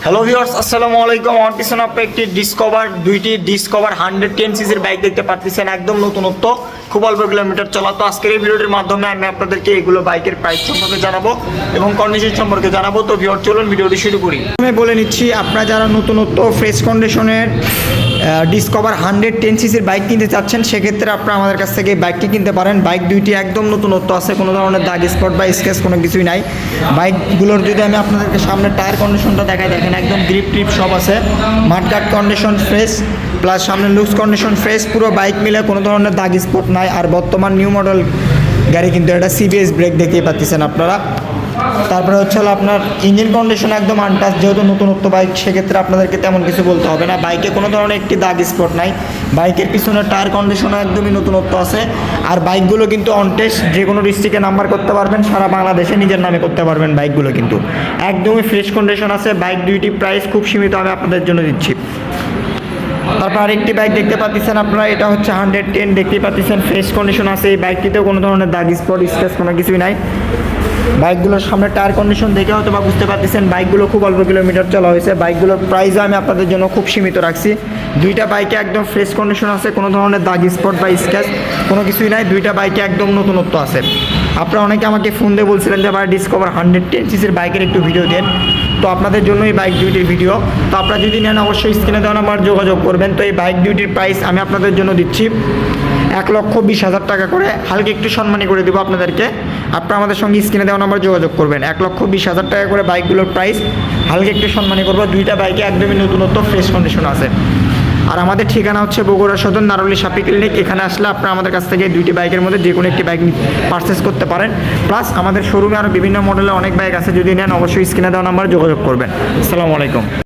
Hello viewers, আসসালামু আলাইকুম। আমার পিছনে আপনি একটি দুইটি ডিসকভার 110 সিসির বাইক দেখতে পাচ্ছেন, একদম নতুনত্ব, খুব অল্প কিলোমিটার চলা। তো আজকের এই ভিডিওটির মাধ্যমে আমি আপনাদেরকে এগুলো বাইকের প্রাইস সম্পর্কে জানাবো এবং কন্ডিশন সম্পর্কে জানাবো। তো ভিউয়ার চলুন ভিডিওটি শুরু করি। আমি বলে নিচ্ছি, আপনারা যারা নতুনত্ব ফ্রেশ কন্ডিশনের ডিসকভার 110 সিসির বাইক কিনতে চাচ্ছেন, সেক্ষেত্রে আপনারা আমাদের কাছ থেকে বাইকটি কিনতে পারেন। বাইক দুইটি একদম নতুনত্ব আছে, কোনো ধরনের দাগ স্পট বা স্কেচ কোনো কিছুই নাই। বাইকগুলোর যদি আমি আপনাদেরকে সামনে টায়ার কন্ডিশনটা দেখাই, দেখেন একদম গ্রিপ ট্রিপ সব আছে, মাঠঘাট কন্ডিশন ফ্রেশ, প্লাস সামনে লুকস কন্ডিশন ফ্রেশ, পুরো বাইক মিলে কোনো ধরনের দাগ স্পট নাই। আর বর্তমান নিউ মডেল গাড়ি, কিন্তু এটা সিবিএস ব্রেক দেখতেই পাচ্ছেন আপনারা। তারপরে হচ্ছে হলো আপনার ইঞ্জিন কন্ডিশন একদম আনটাচ, যেহেতু নতুনত্ব বাইক, সেক্ষেত্রে আপনাদেরকে তেমন কিছু বলতে হবে না। বাইকে কোনো ধরনের একটি দাগ স্পট নাই। বাইকের পিছনে টায়ার কন্ডিশনও একদমই নতুনত্ব আছে। আর বাইকগুলো কিন্তু অনটেস্ট, যে কোনো ডিস্ট্রিক্টে নাম্বার করতে পারবেন, সারা বাংলাদেশে নিজের নামে করতে পারবেন। বাইকগুলো কিন্তু একদমই ফ্রেশ কন্ডিশন আছে। বাইক দুইটি প্রাইস খুব সীমিত আমি আপনাদের জন্য দিচ্ছি। তারপর আরেকটি বাইক দেখতে পাচ্ছেন আপনারা, এটা হচ্ছে 110, দেখতেই পাচ্ছেন ফ্রেশ কন্ডিশন আছে। এই বাইকটিতেও কোনো ধরনের দাগ স্পট স্কেচ কোনো কিছুই নাই। বাইকগুলোর সামনে টায়ার কন্ডিশন দেখে হয়তো বা বুঝতে পারতেছেন বাইকগুলো খুব অল্প কিলোমিটার চলা হয়েছে। বাইকগুলোর প্রাইসও আমি আপনাদের জন্য খুব সীমিত রাখছি। দুইটা বাইকে একদম ফ্রেশ কন্ডিশন আছে, কোনো ধরনের দাগ স্পট বা স্ক্র্যাচ কোনো কিছুই নাই। দুইটা বাইকে একদম নতুনত্ব আছে। আপনারা অনেকে আমাকে ফোন দিয়ে বলছিলেন যে ভাই ডিসকভার 110 সিসির বাইকের একটু ভিডিও দেন, তো আপনাদের জন্য এই বাইক দুইটির ভিডিও। তো আপনারা যদি নেন অবশ্যই স্ক্রিনে দেওয়া নাম্বার যোগাযোগ করবেন। তো এই বাইক দুইটির প্রাইস আমি আপনাদের জন্য দিচ্ছি 1,20,000 টাকা করে, হালকা একটু সম্মানী করে দেবো আপনাদেরকে। আপনারা আমাদের সঙ্গে স্ক্রিনে দেওয়া নাম্বার যোগাযোগ করবেন। 1,20,000 টাকা করে বাইকগুলোর প্রাইস, হালকা একটু সম্মানী করবো। দুইটা বাইকে একদমই নতুনত্ব ফ্রেশ কন্ডিশন আছে। আর আমাদের ঠিকানা হচ্ছে বগুড়া সদর, নারুলি সাপি ক্লিনিক। এখানে আসলে আপনারা আমাদের কাছ থেকে দুইটি বাইকের মধ্যে যে কোনো একটি বাইক পারচেস করতে পারেন। প্লাস আমাদের শোরুমে আরও বিভিন্ন মডেলের অনেক বাইক আছে, যদি নেন অবশ্যই স্ক্রিনে দেওয়া নাম্বার যোগাযোগ করবেন। আসসালামু আলাইকুম।